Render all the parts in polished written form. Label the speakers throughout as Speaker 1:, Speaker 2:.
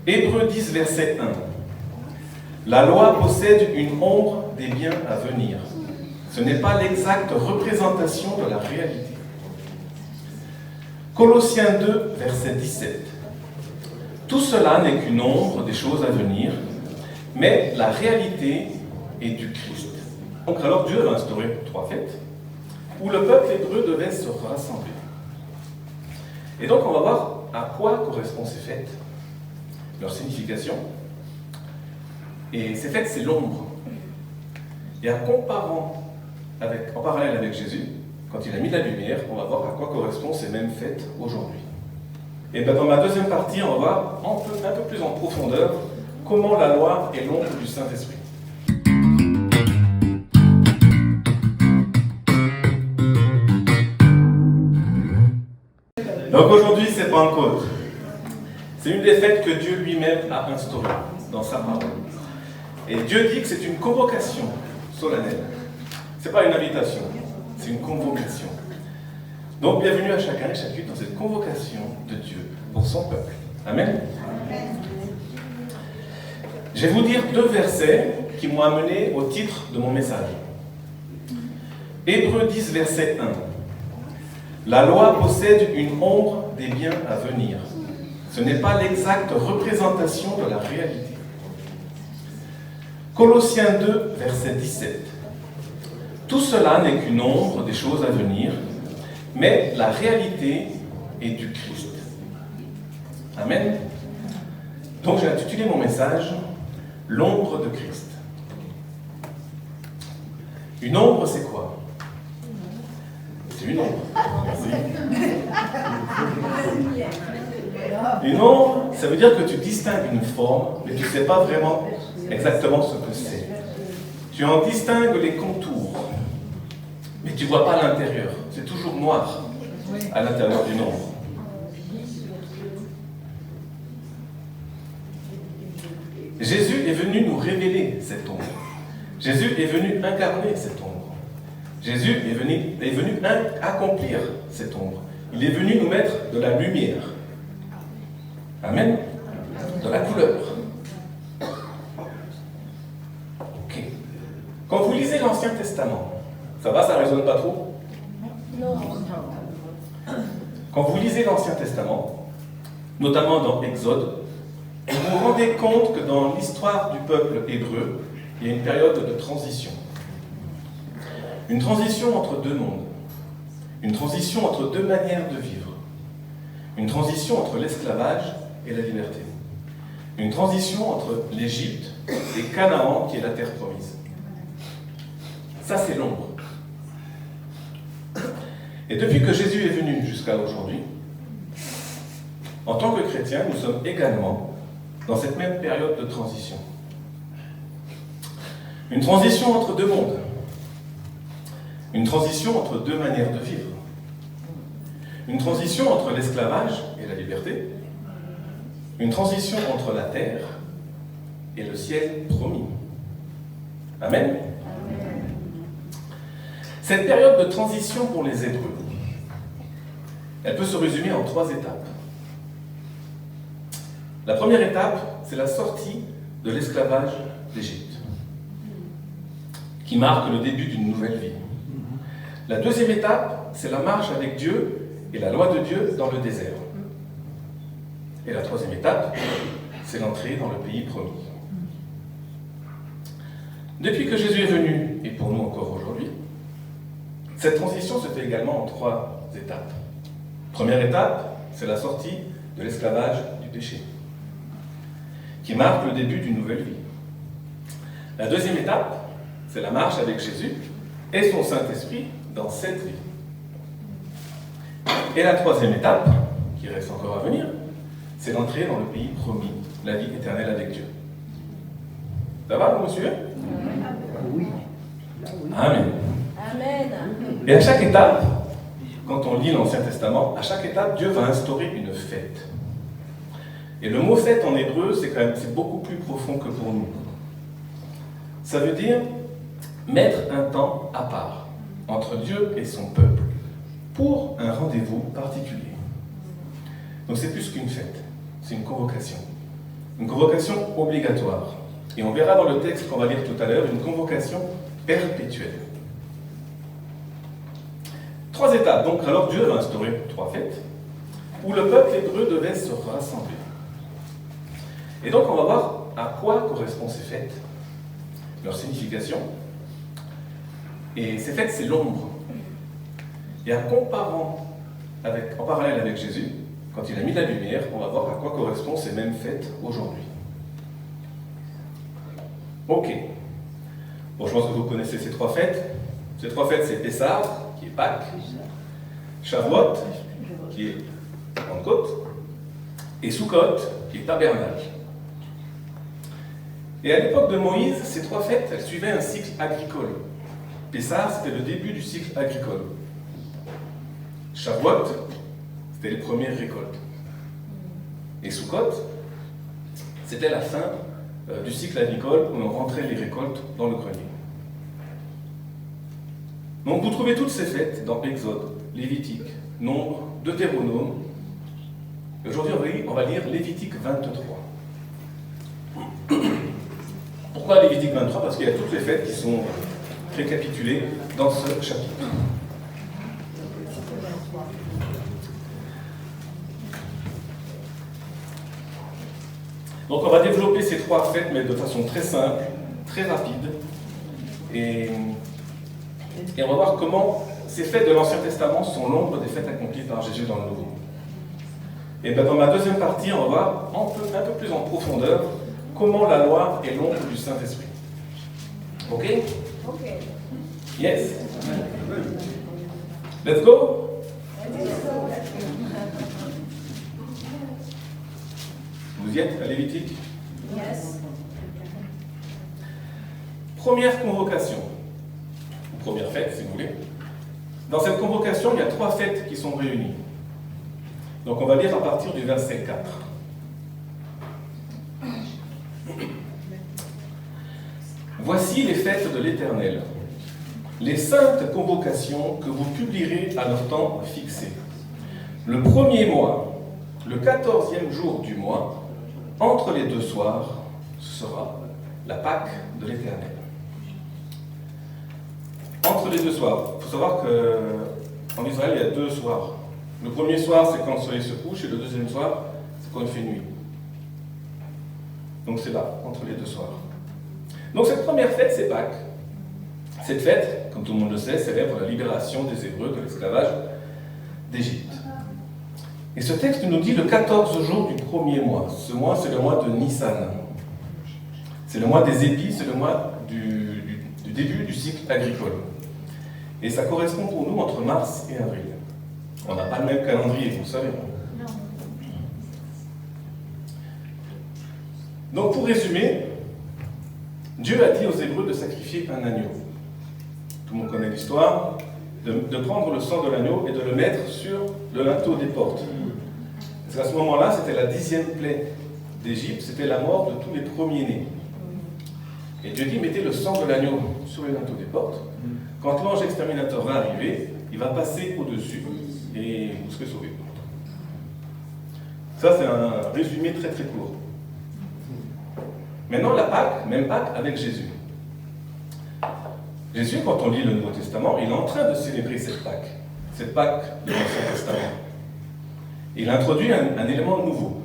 Speaker 1: Hébreux 10, verset 1. La loi possède une ombre des biens à venir. Ce n'est pas l'exacte représentation de la réalité. Colossiens 2, verset 17. Tout cela n'est qu'une ombre des choses à venir, mais la réalité est du Christ. Donc alors Dieu va instaurer 3 fêtes où le peuple hébreu devait se rassembler. Et donc on va voir à quoi correspondent ces fêtes, leur signification. Et ces fêtes, c'est l'ombre. Et en parallèle avec Jésus, quand il a mis la lumière, on va voir à quoi correspondent ces mêmes fêtes aujourd'hui. Et bien dans ma deuxième partie, on va voir un peu plus en profondeur comment la loi est l'ombre du Saint-Esprit. Donc aujourd'hui, c'est Pentecôte. C'est une des fêtes que Dieu lui-même a instaurées dans sa parole. Et Dieu dit que c'est une convocation solennelle. Ce n'est pas une invitation, c'est une convocation. Donc bienvenue à chacun et chacune dans cette convocation de Dieu pour son peuple. Amen. Je vais vous dire 2 versets qui m'ont amené au titre de mon message. Hébreux 10, verset 1. La loi possède une ombre des biens à venir. Ce n'est pas l'exacte représentation de la réalité. Colossiens 2, verset 17. Tout cela n'est qu'une ombre des choses à venir, mais la réalité est du Christ. Amen. Donc j'ai intitulé mon message « L'ombre de Christ ». Une ombre, c'est quoi? C'est une ombre. Une ombre, ça veut dire que tu distingues une forme, mais tu ne sais pas vraiment exactement ce que c'est. Tu en distingues les contours, mais tu ne vois pas l'intérieur. C'est toujours noir à l'intérieur d'une ombre. Jésus est venu nous révéler cette ombre. Jésus est venu incarner cette ombre. Jésus est venu accomplir cette ombre. Il est venu nous mettre de la lumière. Amen. De la couleur. Ok. Quand vous lisez l'Ancien Testament, ça va, ça ne résonne pas trop? Non. Quand vous lisez l'Ancien Testament, notamment dans Exode, vous vous rendez compte que dans l'histoire du peuple hébreu, il y a une période de transition. Une transition entre 2 mondes. Une transition entre 2 manières de vivre. Une transition entre l'esclavage et la liberté. Une transition entre l'Égypte et Canaan, qui est la terre promise. Ça, c'est l'ombre. Et depuis que Jésus est venu jusqu'à aujourd'hui, en tant que chrétiens, nous sommes également dans cette même période de transition. Une transition entre 2 mondes. Une transition entre 2 manières de vivre. Une transition entre l'esclavage et la liberté. Une transition entre la terre et le ciel promis. Amen. Cette période de transition pour les Hébreux, elle peut se résumer en 3 étapes. La première étape, c'est la sortie de l'esclavage d'Égypte, qui marque le début d'une nouvelle vie. La deuxième étape, c'est la marche avec Dieu et la loi de Dieu dans le désert. Et la troisième étape, c'est l'entrée dans le pays promis. Depuis que Jésus est venu, et pour nous encore aujourd'hui, cette transition se fait également en 3 étapes. Première étape, c'est la sortie de l'esclavage du péché, qui marque le début d'une nouvelle vie. La deuxième étape, c'est la marche avec Jésus et son Saint-Esprit dans cette vie. Et la troisième étape, qui reste encore à venir, c'est l'entrée dans le pays promis, la vie éternelle avec Dieu. Ça va, vous me suivez?
Speaker 2: Oui.
Speaker 1: Amen.
Speaker 3: Amen.
Speaker 1: Et à chaque étape, quand on lit l'Ancien Testament, à chaque étape, Dieu va instaurer une fête. Et le mot fête en hébreu, c'est beaucoup plus profond que pour nous. Ça veut dire mettre un temps à part entre Dieu et son peuple pour un rendez-vous particulier. Donc c'est plus qu'une fête, c'est une convocation. une convocation obligatoire. Et on verra dans le texte qu'on va lire tout à l'heure une convocation perpétuelle. 3 étapes. Donc, alors Dieu va instaurer 3 fêtes où le peuple hébreu devait se rassembler. Et donc, on va voir à quoi correspondent ces fêtes, leur signification. Et ces fêtes, c'est l'ombre. Et en parallèle avec Jésus, quand il a mis la lumière, on va voir à quoi correspondent ces mêmes fêtes aujourd'hui. Ok. Bon, je pense que vous connaissez ces 3 fêtes. Ces 3 fêtes, c'est Pessah, qui est Pâques, Shavuot, qui est Pentecôte, et Sukkot, qui est Tabernacle. Et à l'époque de Moïse, ces 3 fêtes, elles suivaient un cycle agricole. Pessah, c'était le début du cycle agricole. Shavuot, c'était les premières récoltes. Et Sukkot, c'était la fin du cycle agricole où on rentrait les récoltes dans le grenier. Donc vous trouvez toutes ces fêtes dans Exode, Lévitique, Nombre, Deutéronome. Aujourd'hui, on va lire Lévitique 23. Pourquoi Lévitique 23 ? Parce qu'il y a toutes les fêtes qui sont récapitulées dans ce chapitre. Donc on va développer ces 3 fêtes, mais de façon très simple, très rapide. Et on va voir comment ces fêtes de l'Ancien Testament sont l'ombre des fêtes accomplies par Jésus dans le Nouveau. Et bien dans ma deuxième partie, on va voir un peu plus en profondeur comment la loi est l'ombre du Saint-Esprit. Ok ?
Speaker 2: Ok.
Speaker 1: Yes. Let's go. Vous y êtes à Lévitique ?
Speaker 2: Yes.
Speaker 1: Première convocation, ou première fête si vous voulez. Dans cette convocation, il y a 3 fêtes qui sont réunies. Donc on va lire à partir du verset 4. Voici les fêtes de l'Éternel, les saintes convocations que vous publierez à leur temps fixé. Le 1er mois, le 14e jour du mois, entre les 2 soirs, ce sera la Pâque de l'Éternel. Entre les 2 soirs, il faut savoir qu'en Israël, il y a 2 soirs. Le premier soir, c'est quand le soleil se couche, et le deuxième soir, c'est quand il fait nuit. Donc c'est là, entre les 2 soirs. Donc cette première fête, c'est Pâques. Cette fête, comme tout le monde le sait, célèbre la libération des Hébreux de l'esclavage d'Égypte. Et ce texte nous dit le 14 jour du 1er mois. Ce mois, c'est le mois de Nissan. C'est le mois des épis, c'est le mois du début du cycle agricole. Et ça correspond pour nous entre mars et avril. On n'a pas le même calendrier, vous le savez.
Speaker 2: Non.
Speaker 1: Donc pour résumer, Dieu a dit aux Hébreux de sacrifier un agneau. Tout le monde connaît l'histoire, de prendre le sang de l'agneau et de le mettre sur le linteau des portes. Parce qu'à ce moment-là, c'était la 10e plaie d'Égypte, c'était la mort de tous les premiers-nés. Et Dieu dit, mettez le sang de l'agneau sur le linteau des portes. Quand l'ange exterminateur va arriver, il va passer au-dessus et vous serez sauvés. Ça, c'est un résumé très très court. Maintenant, la Pâque, même Pâque avec Jésus. Jésus, quand on lit le Nouveau Testament, il est en train de célébrer cette Pâque de l'Ancien Testament. Il introduit un élément nouveau.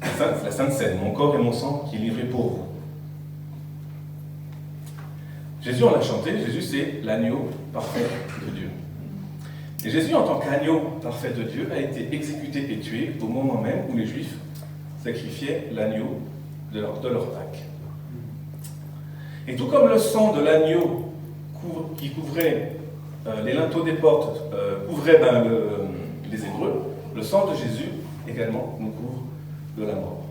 Speaker 1: La Sainte Seine, mon corps et mon sang qui est livré pour vous. Jésus, on l'a chanté, Jésus c'est l'agneau parfait de Dieu. Et Jésus, en tant qu'agneau parfait de Dieu, a été exécuté et tué au moment même où les Juifs sacrifiaient l'agneau de leur Pâque. Et tout comme le sang de l'agneau qui couvrait les linteaux des portes, couvrait les Hébreux, le sang de Jésus également nous couvre de la mort.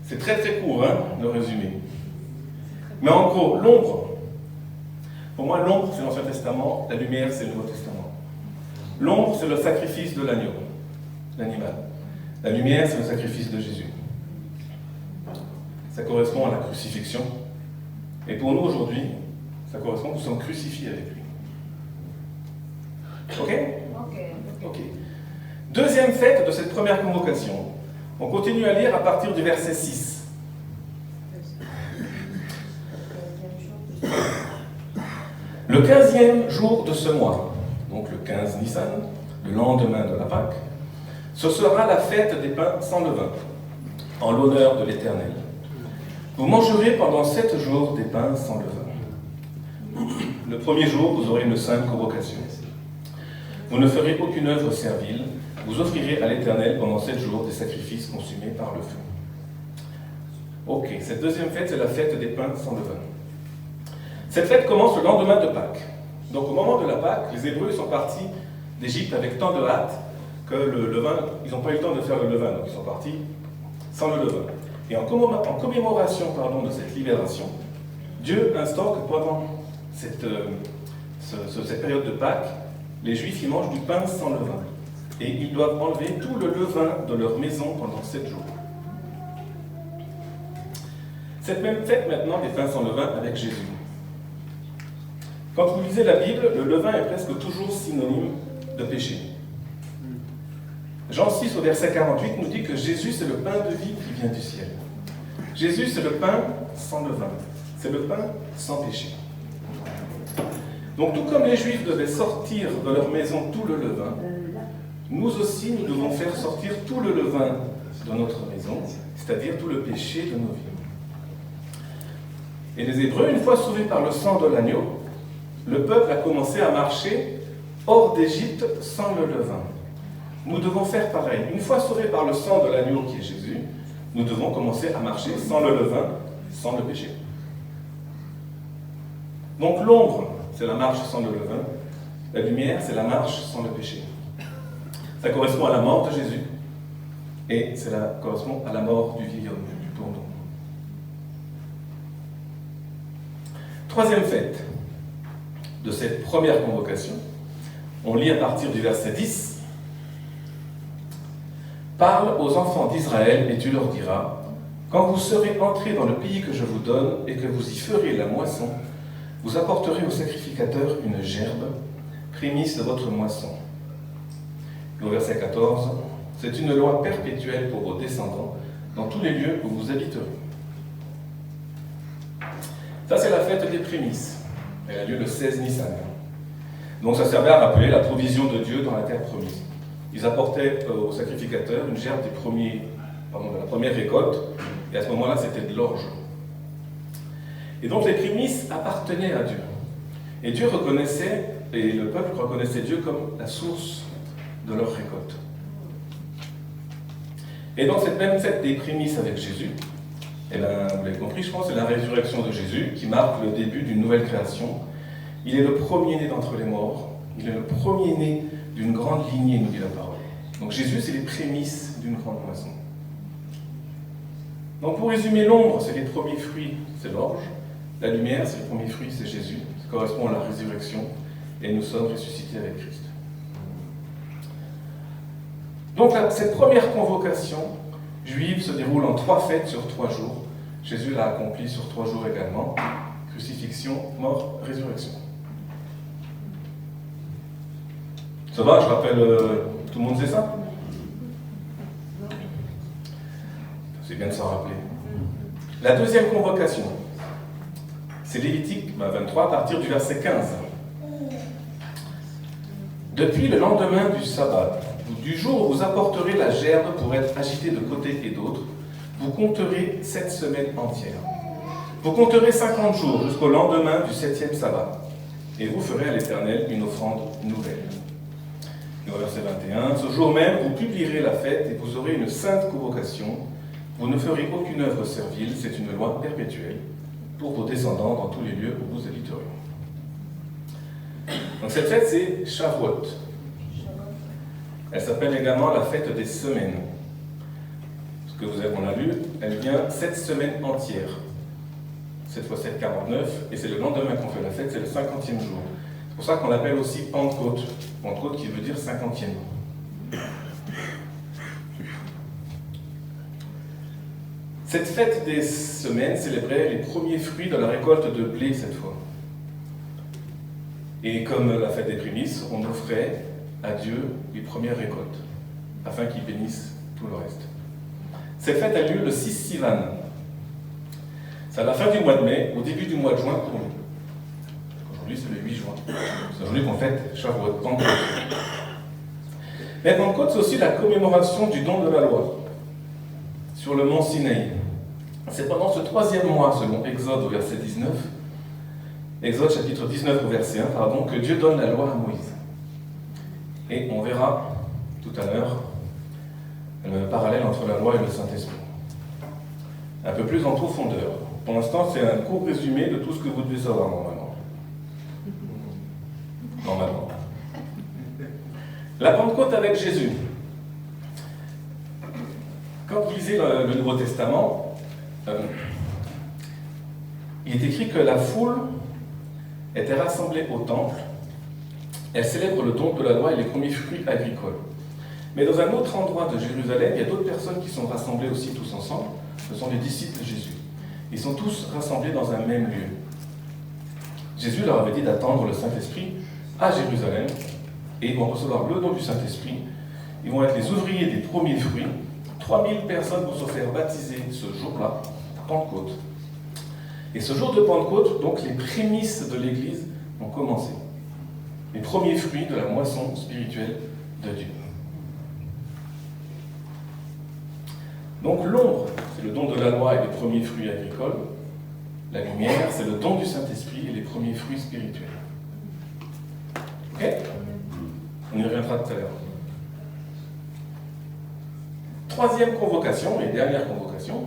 Speaker 1: C'est très très court, hein, le résumé. Mais en gros, l'ombre, pour moi l'ombre c'est l'Ancien Testament, la lumière c'est le Nouveau Testament. L'ombre c'est le sacrifice de l'agneau, l'animal. La lumière c'est le sacrifice de Jésus. Ça correspond à la crucifixion. Et pour nous aujourd'hui, ça correspond que nous sommes crucifiés avec lui. Ok ?
Speaker 2: Ok.
Speaker 1: Ok. Deuxième fête de cette première convocation, On continue à lire à partir du verset 6. Le 15e jour de ce mois, donc le 15 Nissan, le lendemain de la Pâque, ce sera la fête des pains sans levain, en l'honneur de l'Éternel. Vous mangerez pendant 7 jours des pains sans levain. Le premier jour, vous aurez une sainte convocation. Vous ne ferez aucune œuvre servile. Vous offrirez à l'Éternel pendant 7 jours des sacrifices consumés par le feu. Ok, cette deuxième fête, c'est la fête des pains sans levain. Cette fête commence le lendemain de Pâques. Donc au moment de la Pâque, les Hébreux sont partis d'Égypte avec tant de hâte que le levain, ils n'ont pas eu le temps de faire le levain, donc ils sont partis sans le levain. Et en commémoration de cette libération, Dieu instaure que pendant cette période de Pâques, les Juifs ils mangent du pain sans levain. Et ils doivent enlever tout le levain de leur maison pendant 7 jours. Cette même fête maintenant des pains sans levain avec Jésus. Quand vous lisez la Bible, le levain est presque toujours synonyme de péché. Jean 6 au verset 48 nous dit que Jésus c'est le pain de vie qui vient du ciel. Jésus c'est le pain sans levain. C'est le pain sans péché. Donc tout comme les Juifs devaient sortir de leur maison tout le levain, nous aussi nous devons faire sortir tout le levain de notre maison, c'est-à-dire tout le péché de nos vies. Et les Hébreux, une fois sauvés par le sang de l'agneau, le peuple a commencé à marcher hors d'Égypte sans le levain. Nous devons faire pareil. Une fois sauvés par le sang de l'agneau qui est Jésus, nous devons commencer à marcher sans le levain, sans le péché. Donc l'ombre, c'est la marche sans le levain. La lumière, c'est la marche sans le péché. Ça correspond à la mort de Jésus et cela correspond à la mort du vieil homme, du tournon. Troisième fête de cette première convocation, on lit à partir du verset 10. Parle aux enfants d'Israël et tu leur diras, quand vous serez entrés dans le pays que je vous donne et que vous y ferez la moisson, vous apporterez au sacrificateur une gerbe, prémisse de votre moisson. Et au verset 14, c'est une loi perpétuelle pour vos descendants dans tous les lieux où vous habiterez. Ça, c'est la fête des prémices. Elle a lieu le 16 Nissan. Donc ça servait à rappeler la provision de Dieu dans la terre promise. Ils apportaient au sacrificateur une gerbe de la première récolte, et à ce moment-là, c'était de l'orge. Et donc les prémices appartenaient à Dieu. Et Dieu reconnaissait, et le peuple reconnaissait Dieu comme la source de leur récolte. Et dans cette même fête des prémices avec Jésus, vous l'avez compris, je pense, c'est la résurrection de Jésus qui marque le début d'une nouvelle création. Il est le premier-né d'entre les morts, il est le premier-né d'une grande lignée, nous dit la parole. Donc Jésus, c'est les prémices d'une grande moisson. Donc pour résumer, l'ombre, c'est les premiers fruits, c'est l'orge. La lumière, c'est les premiers fruits, c'est Jésus. Ça correspond à la résurrection. Et nous sommes ressuscités avec Christ. Donc cette première convocation juive se déroule en 3 fêtes sur 3 jours. Jésus l'a accompli sur 3 jours également. Crucifixion, mort, résurrection. Ça va, je rappelle, tout le monde sait ça? C'est bien de s'en rappeler. La deuxième convocation, c'est Lévitique 23 à partir du verset 15. Depuis le lendemain du sabbat, du jour où vous apporterez la gerbe pour être agitée de côté et d'autre, vous compterez 7 semaines entières. Vous compterez 50 jours jusqu'au lendemain du 7e sabbat, et vous ferez à l'Éternel une offrande nouvelle. Et au verset 21, ce jour même, vous publierez la fête et vous aurez une sainte convocation. Vous ne ferez aucune œuvre servile, c'est une loi perpétuelle pour vos descendants dans tous les lieux où vous habiterez. Donc cette fête, c'est Shavuot. Elle s'appelle également la fête des semaines. Ce que on a lu, elle vient 7 semaines entières. 7 fois 7, 49, et c'est le lendemain qu'on fait la fête, c'est le 50e jour. C'est pour ça qu'on l'appelle aussi Pentecôte. Pentecôte qui veut dire 50e. Cette fête des semaines célébrait les premiers fruits de la récolte de blé cette fois. Et comme la fête des prémices, on offrait à Dieu les premières récoltes, afin qu'il bénisse tout le reste. Cette fête a lieu le 6 Sivan. C'est à la fin du mois de mai, au début du mois de juin pour nous. Aujourd'hui, c'est le 8 juin. C'est aujourd'hui qu'on fête Shavuot, Pentecôte. Mais Pentecôte, c'est aussi la commémoration du don de la loi sur le mont Sinaï. C'est pendant ce 3e mois, selon Exode au verset 19, Exode chapitre 19 au verset 1, que Dieu donne la loi à Moïse. Et on verra tout à l'heure le parallèle entre la loi et le Saint-Esprit. Un peu plus en profondeur. Pour l'instant, c'est un court résumé de tout ce que vous devez savoir normalement. Normalement. La Pentecôte avec Jésus. Quand vous lisez le Nouveau Testament, il est écrit que la foule était rassemblée au temple. Elle célèbre le don de la loi et les premiers fruits agricoles. Mais dans un autre endroit de Jérusalem, il y a d'autres personnes qui sont rassemblées aussi tous ensemble. Ce sont les disciples de Jésus. Ils sont tous rassemblés dans un même lieu. Jésus leur avait dit d'attendre le Saint-Esprit à Jérusalem et ils vont recevoir le don du Saint-Esprit. Ils vont être les ouvriers des premiers fruits. 3000 personnes vont se faire baptiser ce jour-là, à Pentecôte. Et ce jour de Pentecôte, donc les prémices de l'Église ont commencé. Les premiers fruits de la moisson spirituelle de Dieu. Donc l'ombre, c'est le don de la loi et les premiers fruits agricoles. La lumière, c'est le don du Saint-Esprit et les premiers fruits spirituels. Ok ? On y reviendra tout à l'heure. 3e convocation, et dernière convocation.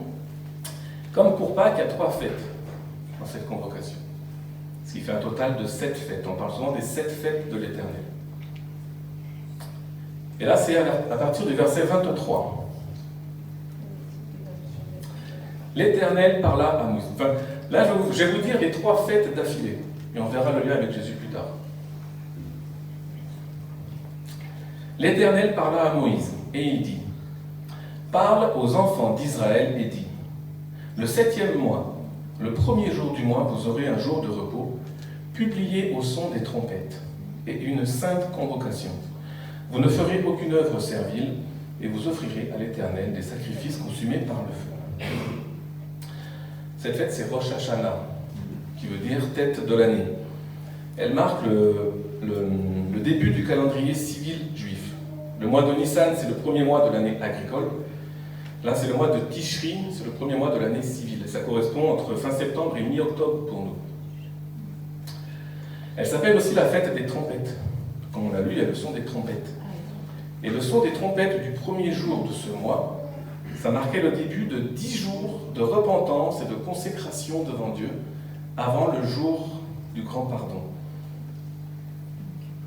Speaker 1: Comme pour Pâques, il y a 3 fêtes dans cette convocation. Ce qui fait un total de 7 fêtes. On parle souvent des 7 fêtes de l'Éternel. Et là, c'est à partir du verset 23. L'Éternel parla à Moïse. Enfin, là, je vais vous dire les 3 fêtes d'affilée. Et on verra le lien avec Jésus plus tard. L'Éternel parla à Moïse, et il dit, « Parle aux enfants d'Israël et dis, le 7e mois, le 1er jour du mois, vous aurez un jour de repos, publié au son des trompettes, et une sainte convocation. Vous ne ferez aucune œuvre servile, et vous offrirez à l'Éternel des sacrifices consumés par le feu. » Cette fête, c'est Rosh Hashanah, qui veut dire tête de l'année. Elle marque le début du calendrier civil juif. Le mois de Nissan, c'est le 1er mois de l'année agricole. Là, c'est le mois de Tishri, c'est le 1er mois de l'année civile. Et ça correspond entre fin septembre et mi-octobre pour nous. Elle s'appelle aussi la fête des trompettes. Comme on l'a lu, il y a le son des trompettes. Et le son des trompettes du 1er jour de ce mois, ça marquait le début de 10 jours de repentance et de consécration devant Dieu avant le jour du grand pardon.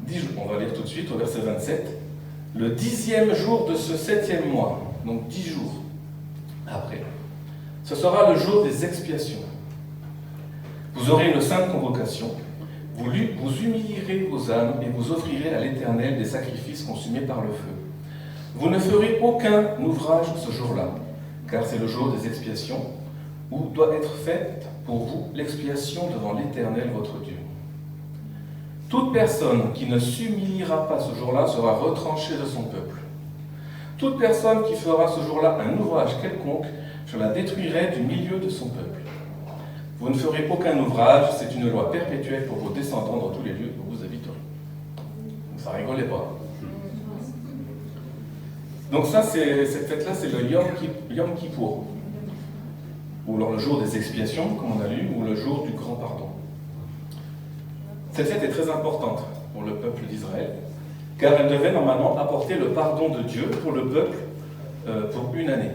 Speaker 1: 10 jours, on va lire tout de suite au verset 27. Le 10e jour de ce 7e mois, donc 10 jours après, ce sera le jour des expiations. Vous aurez une sainte convocation, vous humilierez vos âmes et vous offrirez à l'Éternel des sacrifices consumés par le feu. Vous ne ferez aucun ouvrage ce jour-là, car c'est le jour des expiations, où doit être faite pour vous l'expiation devant l'Éternel votre Dieu. Toute personne qui ne s'humiliera pas ce jour-là sera retranchée de son peuple. Toute personne qui fera ce jour-là un ouvrage quelconque, je la détruirai du milieu de son peuple. Vous ne ferez aucun ouvrage, c'est une loi perpétuelle pour vos descendants dans tous les lieux où vous habiterez. Ça rigolait pas. Donc ça, cette fête-là, c'est le Yom Kippour, ou alors le jour des expiations, comme on a lu, ou le jour du grand pardon. Cette fête est très importante pour le peuple d'Israël, car elle devait normalement apporter le pardon de Dieu pour le peuple pour une année.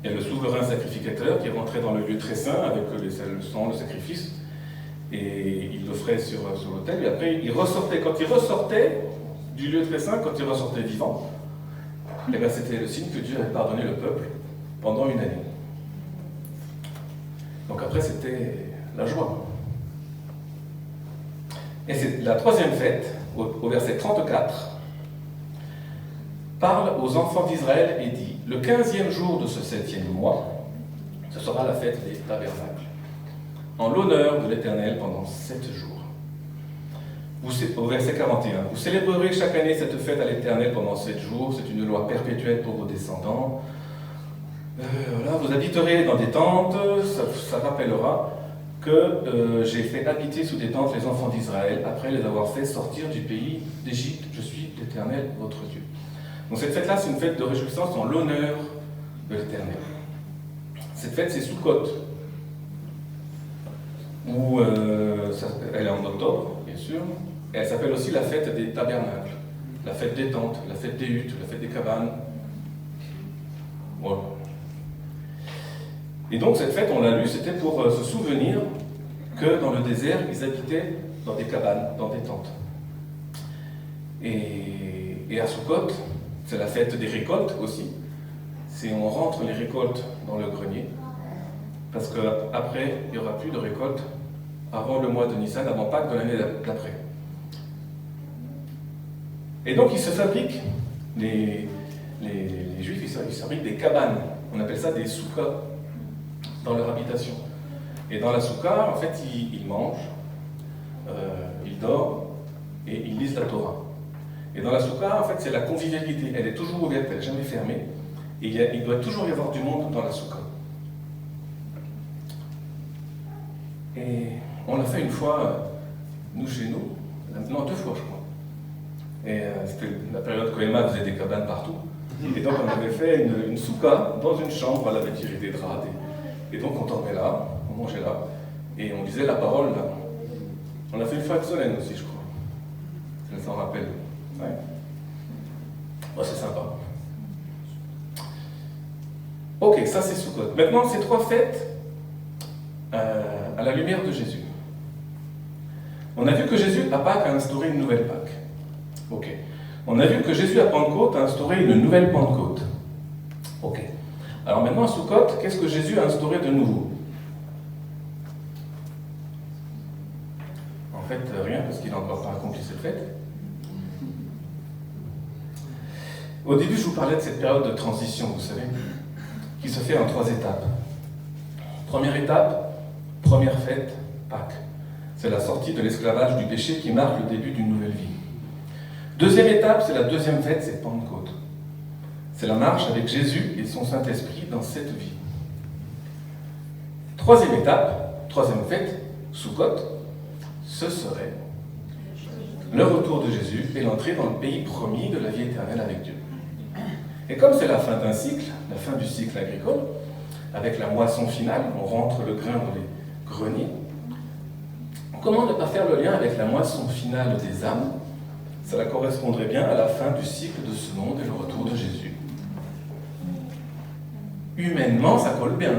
Speaker 1: Il y a le souverain sacrificateur qui rentrait dans le lieu très saint avec le sang, le sacrifice, et il l'offrait sur l'autel, et après il ressortait. Quand il ressortait du lieu très saint, quand il ressortait vivant, et bien c'était le signe que Dieu avait pardonné le peuple pendant une année. Donc après c'était la joie. Et c'est la 3e fête, au verset 34, parle aux enfants d'Israël et dit, le 15e jour de ce 7e mois, ce sera la fête des tabernacles, en l'honneur de l'Éternel pendant 7 jours. Au verset 41, vous célébrerez chaque année cette fête à l'Éternel pendant 7 jours, c'est une loi perpétuelle pour vos descendants. Voilà, vous habiterez dans des tentes, ça rappellera que j'ai fait habiter sous des tentes les enfants d'Israël après les avoir fait sortir du pays d'Égypte. Je suis l'Éternel, votre Dieu. Donc cette fête-là, c'est une fête de réjouissance en l'honneur de l'Éternel. Cette fête, c'est Sukkot, où elle est en octobre, bien sûr, et elle s'appelle aussi la fête des tabernacles, la fête des tentes, la fête des huttes, la fête des cabanes. Voilà. Et donc cette fête, on l'a lu, c'était pour se souvenir que dans le désert, ils habitaient dans des cabanes, dans des tentes. Et à Sukkot, c'est la fête des récoltes aussi. On rentre les récoltes dans le grenier, parce qu'après, il n'y aura plus de récolte avant le mois de Nissan, avant Pâques de l'année d'après. Et donc ils se fabriquent, les Juifs, ils fabriquent des cabanes, on appelle ça des soukas, dans leur habitation. Et dans la souka, en fait, ils mangent, ils dorment et ils lisent la Torah. Et dans la souka, en fait, c'est la convivialité. Elle est toujours ouverte, elle n'est jamais fermée. Et il doit toujours y avoir du monde dans la souka. Et on l'a fait une fois, nous chez nous, non, 2 fois je crois. Et c'était la période que Emma faisait des cabanes partout. Et donc on avait fait une souka dans une chambre, elle avait tiré des draps. Et donc on dormait là, on mangeait là, et on disait la parole là. On a fait une fois de Solène aussi, je crois. Je s'en rappelle. Ouais. Oh, c'est sympa. Ok, ça c'est Sukkot. Maintenant, ces 3 fêtes à la lumière de Jésus. On a vu que Jésus, à Pâques, a instauré une nouvelle Pâques. Ok. On a vu que Jésus, à Pentecôte, a instauré une nouvelle Pentecôte. Ok. Alors maintenant, à Sukkot, qu'est-ce que Jésus a instauré de nouveau? En fait, rien, parce qu'il n'a encore pas accompli cette fête. Au début, je vous parlais de cette période de transition, vous savez, qui se fait en 3 étapes. Première étape, première fête, Pâques. C'est la sortie de l'esclavage du péché qui marque le début d'une nouvelle vie. Deuxième étape, c'est la deuxième fête, c'est Pentecôte. C'est la marche avec Jésus et son Saint-Esprit dans cette vie. Troisième étape, troisième fête, Sukkot, ce serait le retour de Jésus et l'entrée dans le pays promis de la vie éternelle avec Dieu. Et comme c'est la fin d'un cycle, la fin du cycle agricole, avec la moisson finale, on rentre le grain dans les greniers, comment ne pas faire le lien avec la moisson finale des âmes? Cela correspondrait bien à la fin du cycle de ce monde et le retour de Jésus. Humainement, ça colle bien.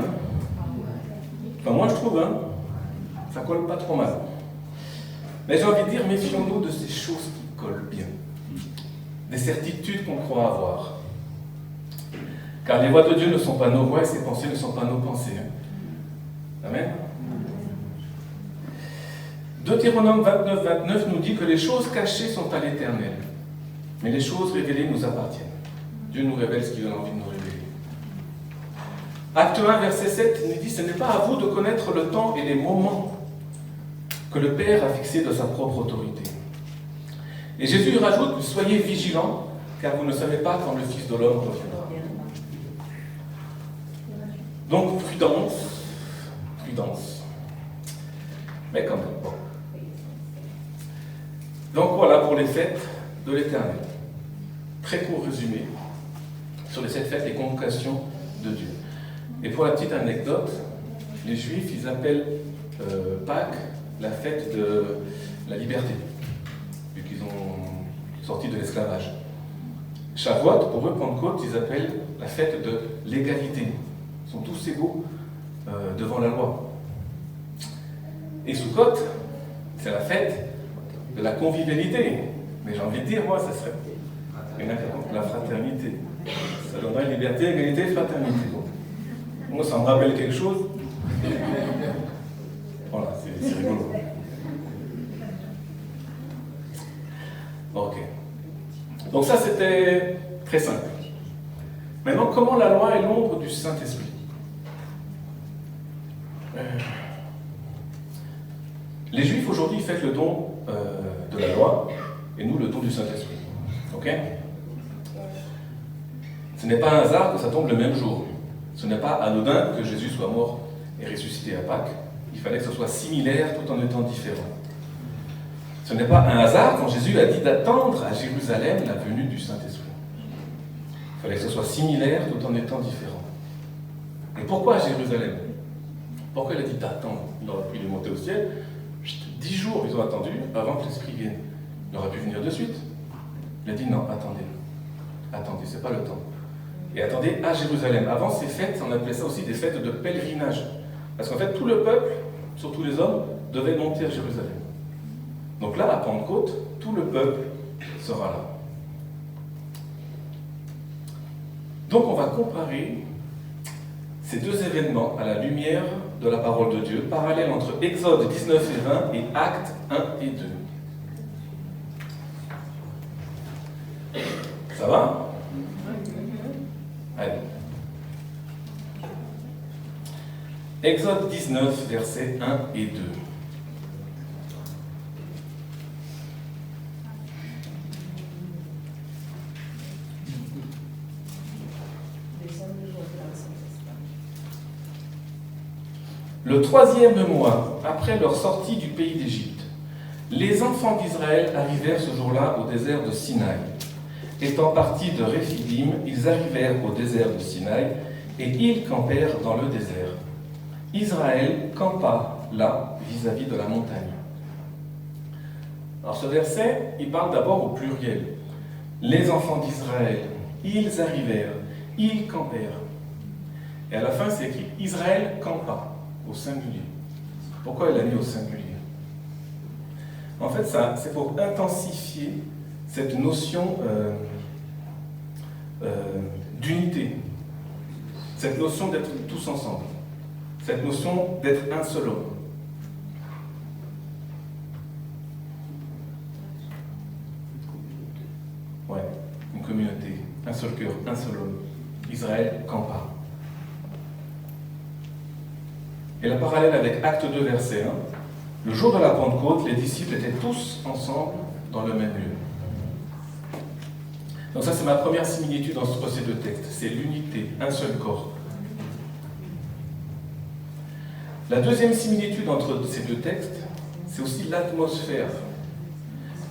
Speaker 1: Enfin, moi, je trouve, ça colle pas trop mal. Mais j'ai envie de dire, méfions-nous de ces choses qui collent bien. Des certitudes qu'on croit avoir. Car les voies de Dieu ne sont pas nos voies et ses pensées ne sont pas nos pensées. Amen. Deutéronome 29, 29 nous dit que les choses cachées sont à l'Éternel, mais les choses révélées nous appartiennent. Dieu nous révèle ce qu'il a envie de nous révéler. Acte 1, verset 7 nous dit « Ce n'est pas à vous de connaître le temps et les moments que le Père a fixés de sa propre autorité. » Et Jésus lui rajoute « Soyez vigilants, car vous ne savez pas quand le Fils de l'homme reviendra. » Donc, prudence, prudence. Mais quand même, bon. Donc voilà pour les fêtes de l'Éternel. Très court résumé sur les 7 fêtes et convocations de Dieu. Et pour la petite anecdote, les Juifs, ils appellent Pâques la fête de la liberté, vu qu'ils ont sorti de l'esclavage. Shavuot, pour eux, Pentecôte, ils appellent la fête de l'égalité. Ils sont tous égaux devant la loi. Et Sukkot, c'est la fête de la convivialité. Mais j'ai envie de dire, moi, ça serait la fraternité. Ça donnerait liberté, égalité, fraternité. Moi, ça me rappelle quelque chose. Voilà, c'est rigolo. Ok. Donc ça, c'était très simple. Maintenant, comment la loi est l'ombre du Saint-Esprit? Les Juifs, aujourd'hui, fêtent le don de de la loi, et nous le don du Saint-Esprit. Ok? Ce n'est pas un hasard que ça tombe le même jour. Ce n'est pas anodin que Jésus soit mort et ressuscité à Pâques. Il fallait que ce soit similaire tout en étant différent. Ce n'est pas un hasard quand Jésus a dit d'attendre à Jérusalem la venue du Saint-Esprit. Il fallait que ce soit similaire tout en étant différent. Et pourquoi à Jérusalem? Pourquoi il a dit d'attendre? Il aurait pu les monter au ciel. 10 jours ils ont attendu avant que l'Esprit vienne. Il aurait pu venir de suite. Il a dit non, attendez. Attendez, c'est pas le temps. Et attendez à Jérusalem. Avant ces fêtes, on appelait ça aussi des fêtes de pèlerinage. Parce qu'en fait, tout le peuple, surtout les hommes, devait monter à Jérusalem. Donc là, à Pentecôte, tout le peuple sera là. Donc on va comparer ces deux événements à la lumière de la parole de Dieu, parallèle entre Exode 19 et 20 et Actes 1 et 2. Ça va? Allez. Exode 19, versets 1 et 2. Le 3e mois, après leur sortie du pays d'Égypte, les enfants d'Israël arrivèrent ce jour-là au désert de Sinaï. Étant partis de Réphidim, ils arrivèrent au désert de Sinaï et ils campèrent dans le désert. Israël campa là, vis-à-vis de la montagne. Alors ce verset, il parle d'abord au pluriel. Les enfants d'Israël, ils arrivèrent, ils campèrent. Et à la fin, c'est écrit Israël campa, au singulier. Pourquoi il a mis au singulier? En fait, ça, c'est pour intensifier cette notion d'unité, cette notion d'être tous ensemble, cette notion d'être un seul homme. Ouais, une communauté, un seul cœur, un seul homme. Israël campa. Et la parallèle avec Acte 2, verset 1, le jour de la Pentecôte, les disciples étaient tous ensemble dans le même lieu. Donc ça, c'est ma première similitude entre ces deux textes. C'est l'unité, un seul corps. La deuxième similitude entre ces deux textes, c'est aussi l'atmosphère.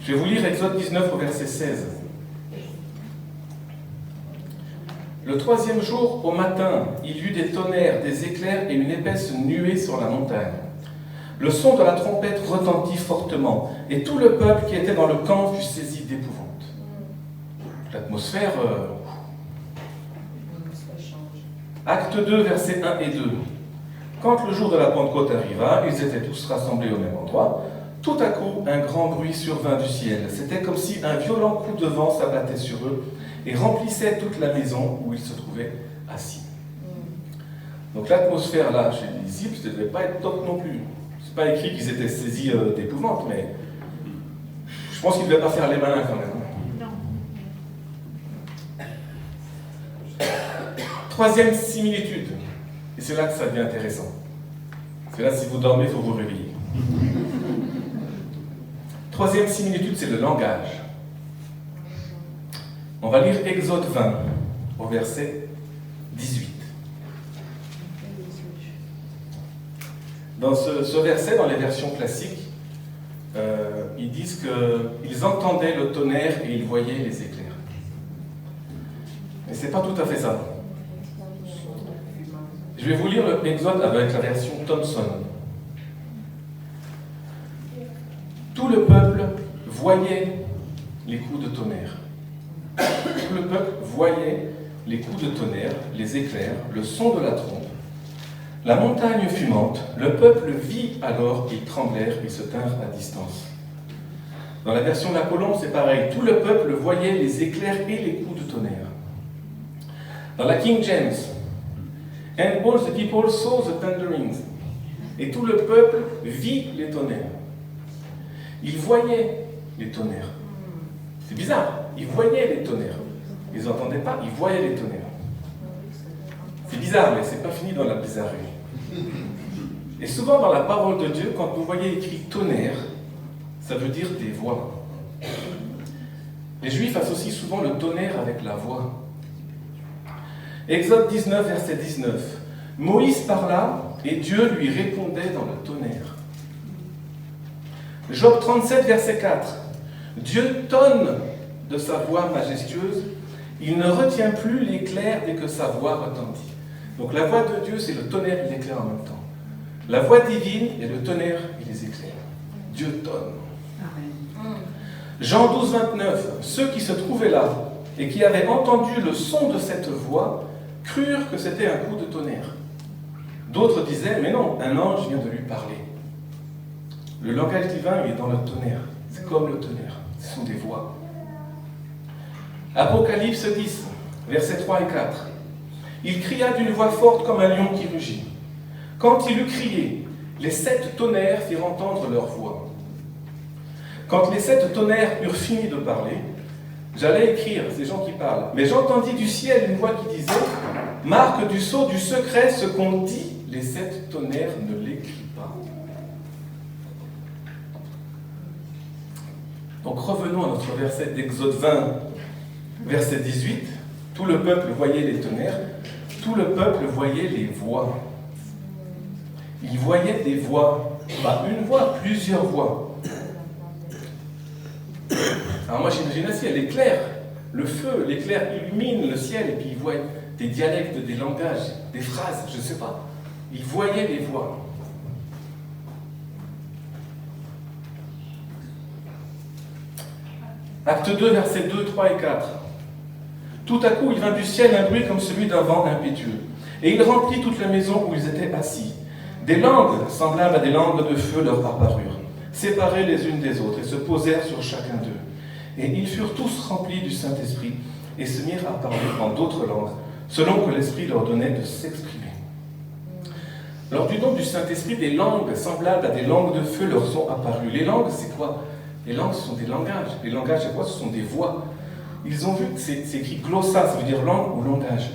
Speaker 1: Je vais vous lire Exode 19 au verset 16. Le 3e jour, au matin, il y eut des tonnerres, des éclairs et une épaisse nuée sur la montagne. Le son de la trompette retentit fortement, et tout le peuple qui était dans le camp fut saisi d'épouvante. L'atmosphère... Acte 2, versets 1 et 2. Quand le jour de la Pentecôte arriva, ils étaient tous rassemblés au même endroit. Tout à coup, un grand bruit survint du ciel. C'était comme si un violent coup de vent s'abattait sur eux et remplissait toute la maison où ils se trouvaient assis. Donc l'atmosphère là, chez les disciples, ça ne devait pas être top non plus. C'est pas écrit qu'ils étaient saisis d'épouvante, mais je pense qu'ils ne devaient pas faire les malins quand même. Troisième similitude, et c'est là que ça devient intéressant. C'est là, si vous dormez, il faut vous réveiller. Troisième similitude, c'est le langage. On va lire Exode 20, au verset 18. Dans ce verset, dans les versions classiques, ils disent qu'ils entendaient le tonnerre et ils voyaient les éclairs. Mais ce n'est pas tout à fait ça. Je vais vous lire l'Exode avec la version Thomson. Tout le peuple voyait les coups de tonnerre. Tout le peuple voyait les coups de tonnerre, les éclairs, le son de la trompe, la montagne fumante. Le peuple vit alors, ils tremblèrent et se tinrent à distance. Dans la version de la Colombe, c'est pareil. Tout le peuple voyait les éclairs et les coups de tonnerre. Dans la King James, and all the people saw the thunderings. Et tout le peuple vit les tonnerres. Ils voyaient les tonnerres. C'est bizarre. Ils voyaient les tonnerres. Ils n'entendaient pas, ils voyaient les tonnerres. C'est bizarre, mais c'est pas fini dans la bizarrerie. Et souvent dans la parole de Dieu, quand vous voyez écrit tonnerre, ça veut dire des voix. Les Juifs associent souvent le tonnerre avec la voix. Exode 19, verset 19. Moïse parla et Dieu lui répondait dans le tonnerre. Job 37, verset 4. Dieu tonne de sa voix majestueuse, il ne retient plus l'éclair dès que sa voix retentit. Donc la voix de Dieu, c'est le tonnerre et l'éclair en même temps. La voix divine et le tonnerre et les éclairs. Dieu tonne. Amen. Jean 12, 29. Ceux qui se trouvaient là et qui avaient entendu le son de cette voix crurent que c'était un coup de tonnerre. D'autres disaient, mais non, un ange vient de lui parler. Le langage divin, il est dans le tonnerre. C'est comme le tonnerre. Ce sont des voix. Apocalypse 10, versets 3 et 4. Il cria d'une voix forte comme un lion qui rugit. Quand il eut crié, les 7 tonnerres firent entendre leur voix. Quand les 7 tonnerres eurent fini de parler, j'allais écrire, ces gens qui parlent, mais j'entendis du ciel une voix qui disait, marque du sceau du secret, ce qu'on dit, les 7 tonnerres ne l'écrit pas. Donc revenons à notre verset d'Exode 20, verset 18. Tout le peuple voyait les tonnerres, tout le peuple voyait les voix. Il voyait des voix, pas une voix, plusieurs voix. Alors moi j'imagine ainsi, l'éclair, le feu, l'éclair illumine le ciel et puis il voit des dialectes, des langages, des phrases, je ne sais pas. Il voyait les voix. Acte 2, versets 2, 3 et 4. Tout à coup, il vint du ciel un bruit comme celui d'un vent impétueux, et il remplit toute la maison où ils étaient assis. Des langues, semblables à des langues de feu, leur apparurent, séparées les unes des autres, et se posèrent sur chacun d'eux. Et ils furent tous remplis du Saint-Esprit, et se mirent à parler en d'autres langues, selon que l'Esprit leur donnait de s'exprimer. Lors du don du Saint-Esprit, des langues semblables à des langues de feu leur sont apparues. Les langues, c'est quoi? Les langues, ce sont des langages. Les langages, c'est quoi? Ce sont des voix. Ils ont vu que c'est écrit glossa, ça veut dire langue ou langage.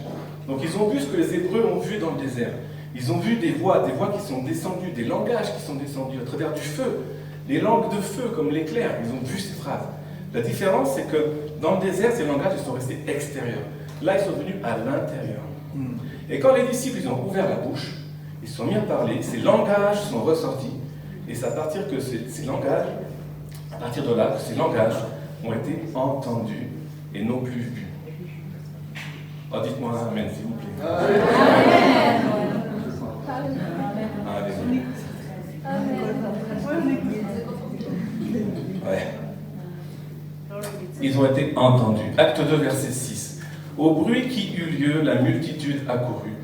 Speaker 1: Donc ils ont vu ce que les Hébreux ont vu dans le désert. Ils ont vu des voix qui sont descendues, des langages qui sont descendus à travers du feu. Les langues de feu, comme l'éclair, ils ont vu ces phrases. La différence, c'est que dans le désert, ces langages, ils sont restés extérieurs. Là, ils sont venus à l'intérieur. Et quand les disciples, ils ont ouvert la bouche, ils se sont mis à parler, ces langages sont ressortis. Et c'est à partir que ces langages, à partir de là, que ces langages ont été entendus et non plus vus. Oh, dites-moi Amen, s'il vous plaît. Amen. Ouais. Ils ont été entendus. Acte 2, verset 6. Au bruit qui eut lieu, la multitude accourut,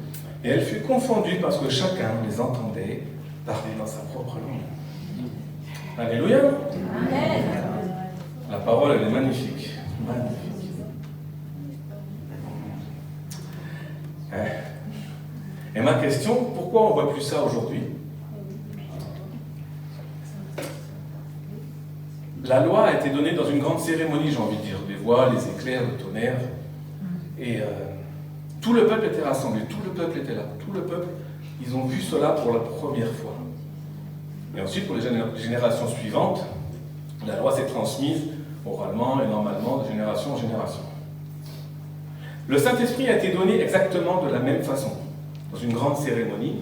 Speaker 1: et elle fut confondue parce que chacun les entendait parler dans sa propre langue. Alléluia. Amen. La parole, elle est magnifique. Magnifique. Et ma question, pourquoi on ne voit plus ça aujourd'hui? La loi a été donnée dans une grande cérémonie, j'ai envie de dire. Les voix, les éclairs, le tonnerre. Et tout le peuple était rassemblé, tout le peuple était là. Tout le peuple, ils ont vu cela pour la première fois. Et ensuite, pour les générations suivantes, la loi s'est transmise oralement et normalement de génération en génération. Le Saint-Esprit a été donné exactement de la même façon. Dans une grande cérémonie,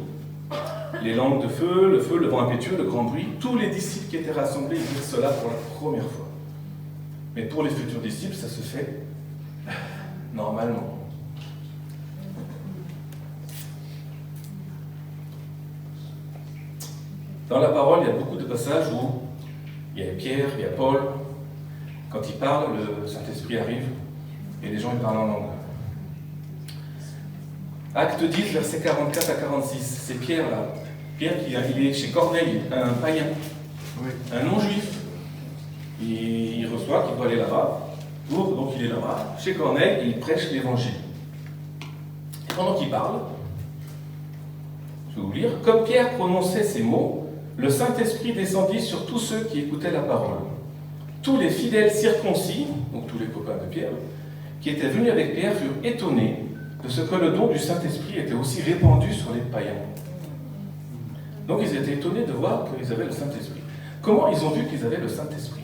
Speaker 1: les langues de feu, le vent impétueux, le grand bruit, tous les disciples qui étaient rassemblés dirent cela pour la première fois. Mais pour les futurs disciples, ça se fait normalement. Dans la parole, il y a beaucoup de passages où il y a Pierre, il y a Paul. Quand ils parlent, le Saint-Esprit arrive et les gens ils parlent en langue. Acte 10, versets 44 à 46. C'est Pierre là. Pierre il est chez Corneille, un païen, un non-juif. Il reçoit qu'il doit aller là-bas. Donc il est là-bas, chez Corneille, et il prêche l'évangile. Et pendant qu'il parle, je vais vous lire, comme Pierre prononçait ces mots, le Saint-Esprit descendit sur tous ceux qui écoutaient la parole. Tous les fidèles circoncis, donc tous les copains de Pierre, qui étaient venus avec Pierre furent étonnés de ce que le don du Saint-Esprit était aussi répandu sur les païens. Donc ils étaient étonnés de voir qu'ils avaient le Saint-Esprit. Comment ils ont vu qu'ils avaient le Saint-Esprit?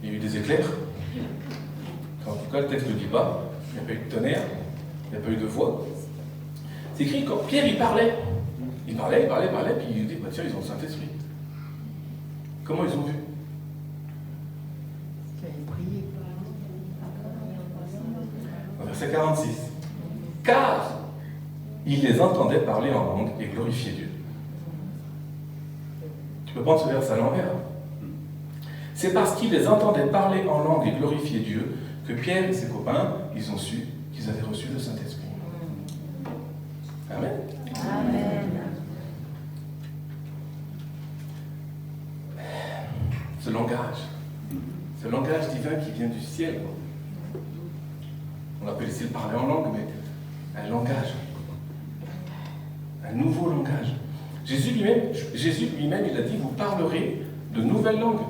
Speaker 1: Il y a eu des éclairs. En tout cas, le texte ne le dit pas. Il n'y a pas eu de tonnerre. Il n'y a pas eu de voix. C'est écrit quand Pierre, il parlait. Il parlait, puis il dit, bah tiens, ils ont le Saint-Esprit. Comment ils ont vu? Verset 46. Car il les entendait parler en langue et glorifier Dieu. Tu peux prendre ce verset à l'envers. C'est parce qu'il les entendait parler en langue et glorifier Dieu que Pierre et ses copains, ils ont su qu'ils avaient reçu le Saint-Esprit. Amen.
Speaker 2: Amen.
Speaker 1: Ce langage divin qui vient du ciel. On appelle ici le parler en langue, mais un langage. Un nouveau langage. Jésus lui-même, il a dit, vous parlerez de nouvelles langues.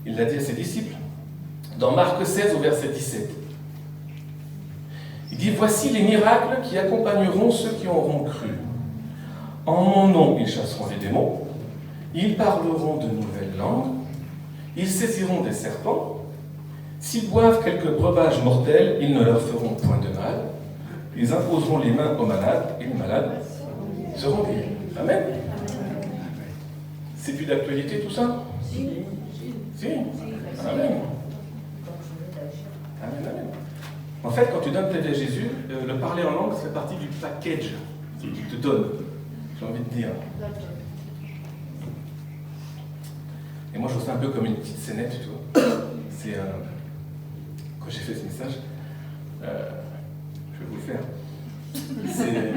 Speaker 1: Il l'a dit à ses disciples. Dans Marc 16 au verset 17. Il dit, voici les miracles qui accompagneront ceux qui auront cru. En mon nom, ils chasseront les démons. Ils parleront de nouvelles langues. Ils saisiront des serpents. S'ils boivent quelques breuvages mortels, ils ne leur feront point de mal. Ils imposeront les mains aux malades, et les malades seront guéris. Amen. C'est plus d'actualité tout ça? Si. Amen. Amen. En fait, quand tu donnes ta vie à Jésus, le parler en langue, c'est partie du package qu'il te donne. J'ai envie de dire. Et moi, je trouve ça un peu comme une petite scénette, tu vois. C'est quand j'ai fait ce message, je vais vous le faire. C'est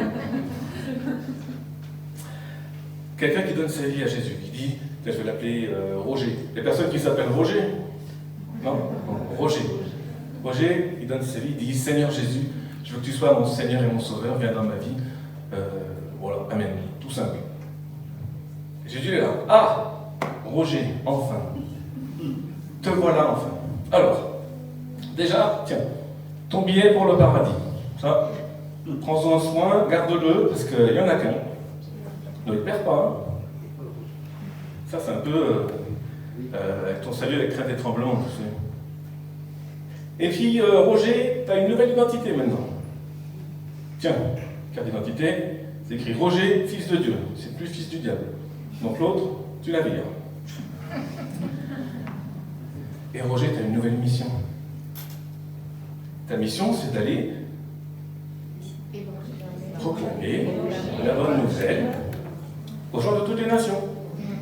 Speaker 1: quelqu'un qui donne sa vie à Jésus, qui dit, je vais l'appeler Roger. Il y a personne qui s'appelle Roger. Non, Roger. Roger, il donne sa vie, il dit, Seigneur Jésus, je veux que tu sois mon Seigneur et mon Sauveur, viens dans ma vie. Voilà, amen, tout simple. Et Jésus est là. Ah, Roger, enfin. Te voilà enfin. Alors, déjà, tiens, ton billet pour le paradis. Ça, prends-en soin, garde-le, parce qu'il n'y en a qu'un. Ne le perds pas. Hein. Ça, c'est un peu avec ton salut avec crainte et tremblement, tu sais. Et puis, Roger, tu as une nouvelle identité maintenant. Tiens, carte d'identité, c'est écrit Roger, fils de Dieu. C'est plus fils du diable. Donc l'autre, tu la vires. Et Roger, tu as une nouvelle mission. Ta mission, c'est d'aller proclamer la bonne nouvelle aux gens de toutes les nations.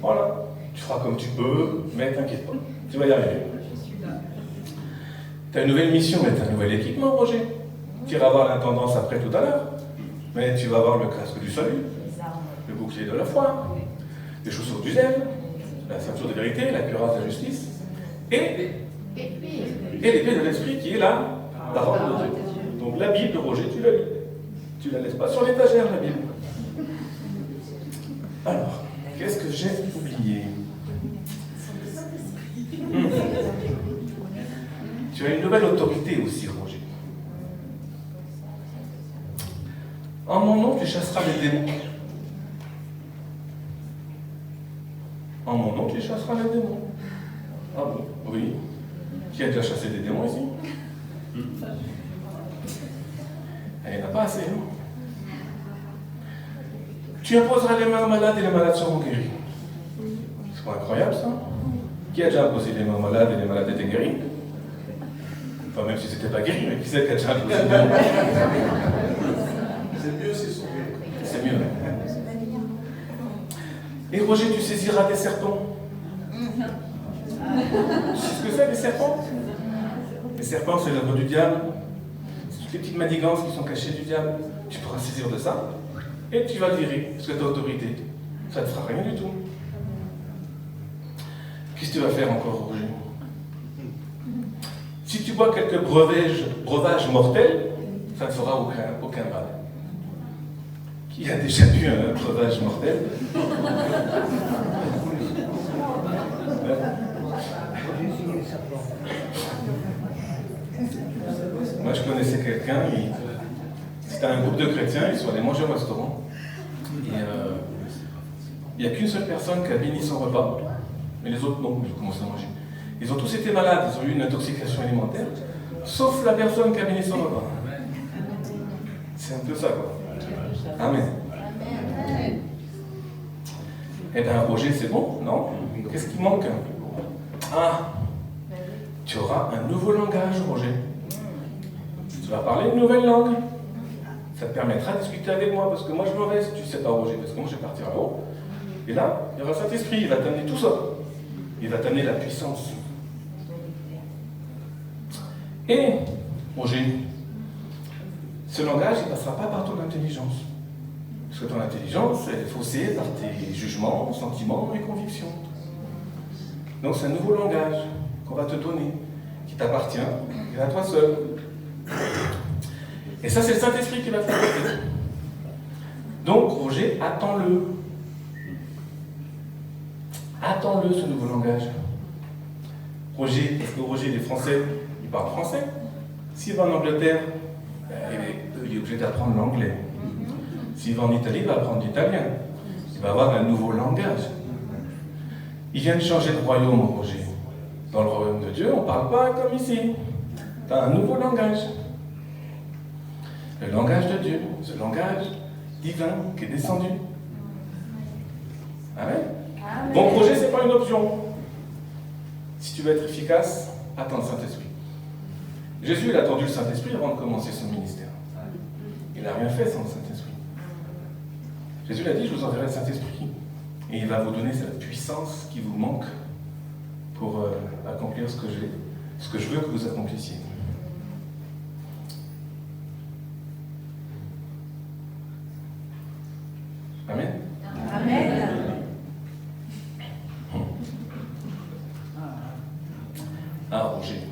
Speaker 1: Voilà. Tu feras comme tu peux, mais t'inquiète pas. Tu vas y arriver. Tu as une nouvelle mission, mais tu as un nouvel équipement, Roger. Tu iras voir l'intendance après tout à l'heure. Mais tu vas avoir le casque du salut, le bouclier de la foi, les chaussures du zèle, la ceinture de vérité, la cuirasse de la justice, et l'épée de l'esprit qui est la parole de Dieu. Donc la Bible, Roger, tu la lis. Tu la laisses pas sur l'étagère, la Bible. Alors, qu'est-ce que j'ai oublié? Tu as une nouvelle autorité aussi, Roger. En mon nom, tu chasseras les démons. En mon nom, tu chasseras les démons. Ah bon? Oui. Qui a déjà chassé des démons ici? Il n'y en a pas assez, hein? Tu imposeras les mains aux malades et les malades seront guéris. C'est pas incroyable, ça? Qui a déjà imposé les mains aux malades et les malades étaient guéris? Enfin, même si c'était pas guéri, mais qui c'est qui a déjà imposé les mains?
Speaker 3: C'est mieux s'ils sont guéris.
Speaker 1: C'est mieux. Et Roger, tu saisiras des serpents. Tu sais ce que c'est, des serpents? Les serpents, c'est l'œuvre du diable. C'est toutes les petites manigances qui sont cachées du diable. Tu pourras saisir de ça et tu vas le virer, parce que tu as autorité. Ça ne te fera rien du tout. Qu'est-ce que tu vas faire encore, Roger? Si tu bois quelques breuvages mortels, ça ne fera aucun mal. Qui a déjà bu un breuvage mortel? Moi, je connaissais quelqu'un, c'était un groupe de chrétiens, ils sont allés manger au restaurant. Et il n'y a qu'une seule personne qui a béni son repas, mais les autres non, ils ont commencé à manger. Ils ont tous été malades, ils ont eu une intoxication alimentaire, sauf la personne qui a béni son repas. C'est un peu ça, quoi. Amen. Eh bien, Roger, c'est bon, non? Qu'est-ce qui manque? Ah, tu auras un nouveau langage, Roger. Tu vas parler une nouvelle langue. Ça te permettra de discuter avec moi, parce que moi je l'aurai si tu ne sais pas, Roger, parce que moi je vais partir là-haut. Et là, il y aura Saint-Esprit, il va t'amener tout ça. Il va t'amener la puissance. Et, Roger, ce langage, il ne passera pas par ton intelligence. Parce que ton intelligence, elle est faussée par tes jugements, sentiments et convictions. Donc c'est un nouveau langage qu'on va te donner, qui t'appartient, et à toi seul. Et ça, c'est le Saint-Esprit qui va te l'apporter. Donc, Roger, attends-le. Attends-le, ce nouveau langage. Roger, parce que Roger, il est français, il parle français. S'il va en Angleterre, il est obligé d'apprendre l'anglais. S'il va en Italie, il va apprendre l'italien. Il va avoir un nouveau langage. Il vient de changer de royaume, Roger. Dans le royaume de Dieu, on ne parle pas comme ici. Tu as un nouveau langage. Le langage de Dieu, ce langage divin qui est descendu. Amen. Bon projet, ce n'est pas une option. Si tu veux être efficace, attends le Saint-Esprit. Jésus, il a attendu le Saint-Esprit avant de commencer son ministère. Il n'a rien fait sans le Saint-Esprit. Jésus l'a dit, je vous enverrai le Saint-Esprit. Et il va vous donner cette puissance qui vous manque pour accomplir ce que je veux que vous accomplissiez. Amen.
Speaker 2: Amen.
Speaker 1: Ah, Roger.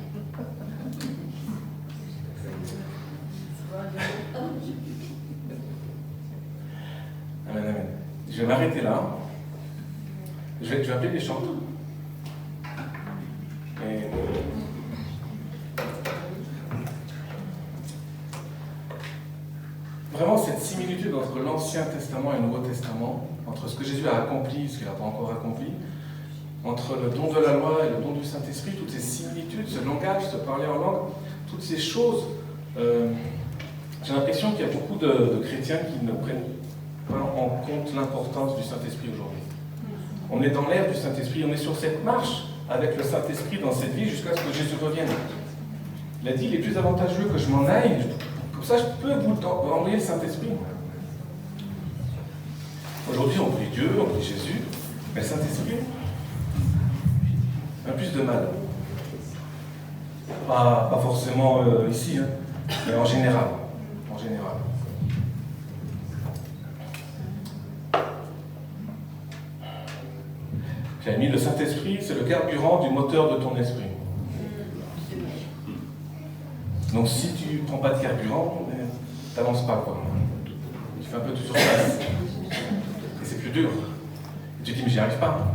Speaker 1: Amen, amen. Je vais m'arrêter là. Je vais appeler les chanteurs. Et... Vraiment, cette similitude entre l'Ancien Testament et le Nouveau Testament, entre ce que Jésus a accompli et ce qu'il n'a pas encore accompli, entre le don de la loi et le don du Saint-Esprit, toutes ces similitudes, ce langage, ce parler en langue, toutes ces choses, j'ai l'impression qu'il y a beaucoup de chrétiens qui ne prennent pas en compte l'importance du Saint-Esprit aujourd'hui. On est dans l'ère du Saint-Esprit, on est sur cette marche avec le Saint-Esprit dans cette vie jusqu'à ce que Jésus revienne. Il a dit, il est plus avantageux que je m'en aille, comme ça je peux vous envoyer le Saint-Esprit. Aujourd'hui on prie Dieu, on prie Jésus, mais le Saint-Esprit a plus de mal. Pas forcément ici, hein, mais en général. En général. J'ai mis le Saint-Esprit, c'est le carburant du moteur de ton esprit. Donc si tu ne prends pas de carburant, tu n'avances pas, quoi. Tu fais un peu de surface. Et c'est plus dur. Et tu te dis, mais j'y arrive pas.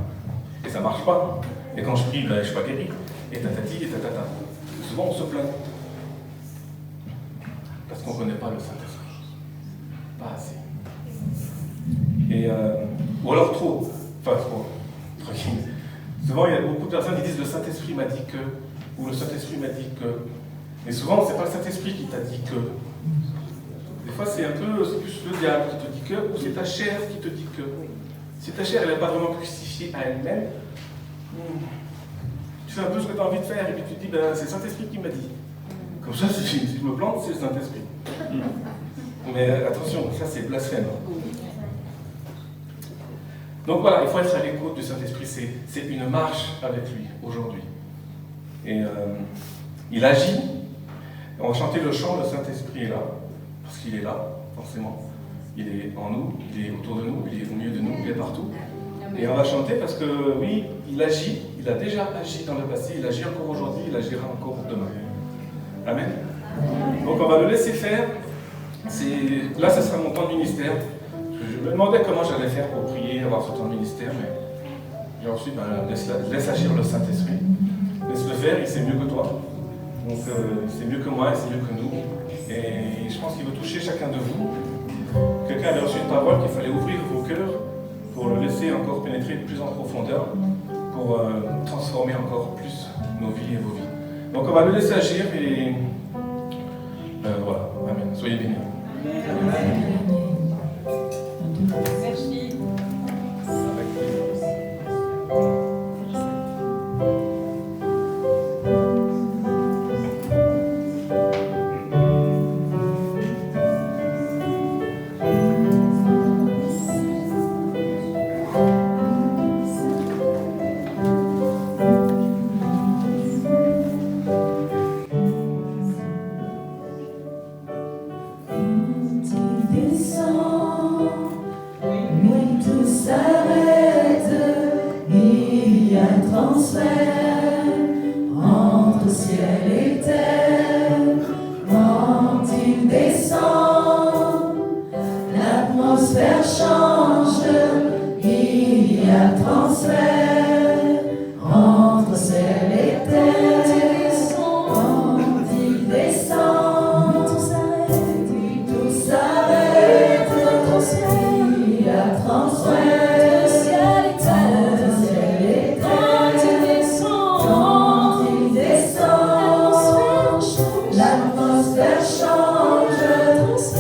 Speaker 1: Et ça ne marche pas. Et quand je prie, ben, je ne suis pas guéri. Et tatati, et tatata. Souvent on se plaint. Parce qu'on ne connaît pas le Saint-Esprit. Pas assez. Et, ou alors trop. Enfin, trop. Souvent, il y a beaucoup de personnes qui disent le Saint-Esprit m'a dit que, ou le Saint-Esprit m'a dit que. Mais souvent, c'est pas le Saint-Esprit qui t'a dit que. Des fois, c'est plus le diable qui te dit que, ou c'est ta chair qui te dit que. Si ta chair, elle n'est pas vraiment crucifiée à elle-même, tu fais un peu ce que tu as envie de faire, et puis tu te dis, ben, c'est le Saint-Esprit qui m'a dit. Comme ça, si je me plante, c'est le Saint-Esprit. Mais attention, ça c'est blasphème. Donc voilà, il faut être à l'écoute du Saint-Esprit, c'est une marche avec lui aujourd'hui. Et il agit. On va chanter le chant, le Saint-Esprit est là, parce qu'il est là, forcément. Il est en nous, il est autour de nous, il est au milieu de nous, il est partout. Et on va chanter parce que oui, il agit, il a déjà agi dans le passé, il agit encore aujourd'hui, il agira encore demain. Amen. Donc on va le laisser faire. Là, ce sera mon temps de ministère. Je me demandais comment j'allais faire pour prier, avoir ce temps de ministère, mais j'ai ensuite, laisse agir le Saint-Esprit. Laisse-le faire, il sait mieux que toi. Donc c'est mieux que moi, et c'est mieux que nous. Et je pense qu'il veut toucher chacun de vous. Quelqu'un avait reçu une parole qu'il fallait ouvrir vos cœurs pour le laisser encore pénétrer plus en profondeur, pour pour transformer encore plus nos vies et vos vies. Donc on va le laisser agir et voilà, amen. Soyez bénis.
Speaker 2: Merci.
Speaker 3: Transfert entre ciel et terre. Quand il descend, l'atmosphère change. Il y a transfert entre ciel et terre. Quand il descend, tout s'arrête. Il y a transfert. L'atmosphère change,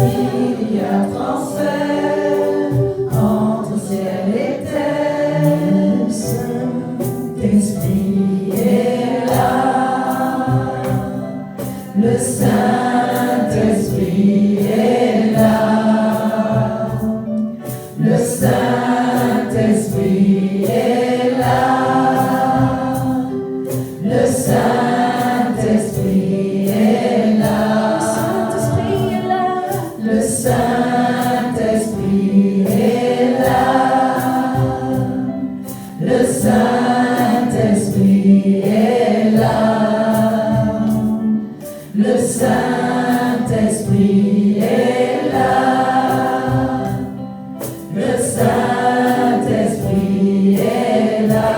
Speaker 3: il y a transfert entre ciel et terre. Le Saint-Esprit est là, le Saint-Esprit est là, le Saint-Esprit est là, le Saint-Esprit est là. Le Saint-Esprit est là. Le Saint-Esprit est là. Le Saint-Esprit est là. Le Saint-Esprit est là.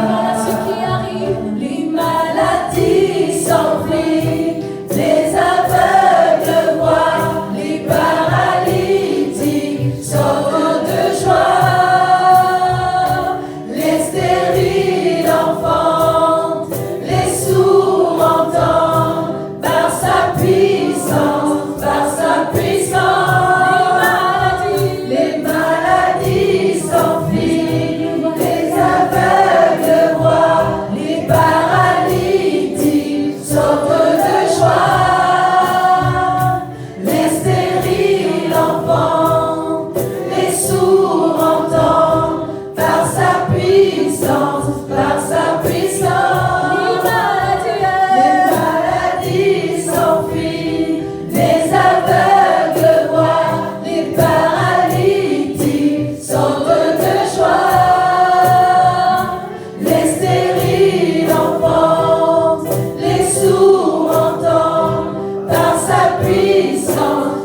Speaker 3: Les maladies s'enfuient, les aveugles voient, les paralytiques sortent de joie, les stériles enfantent, les sourds entendent, par sa puissance, par sa puissance. Les maladies s'enfuient, les aveugles voient, les paralytiques sortent de joie, les stériles entendent, les sourds entendent, par sa puissance, par sa puissance. Les maladies s'enfuient, les aveugles voient, les paralytiques sortent de joie, les stériles entendent, les sourds entendent, par sa puissance,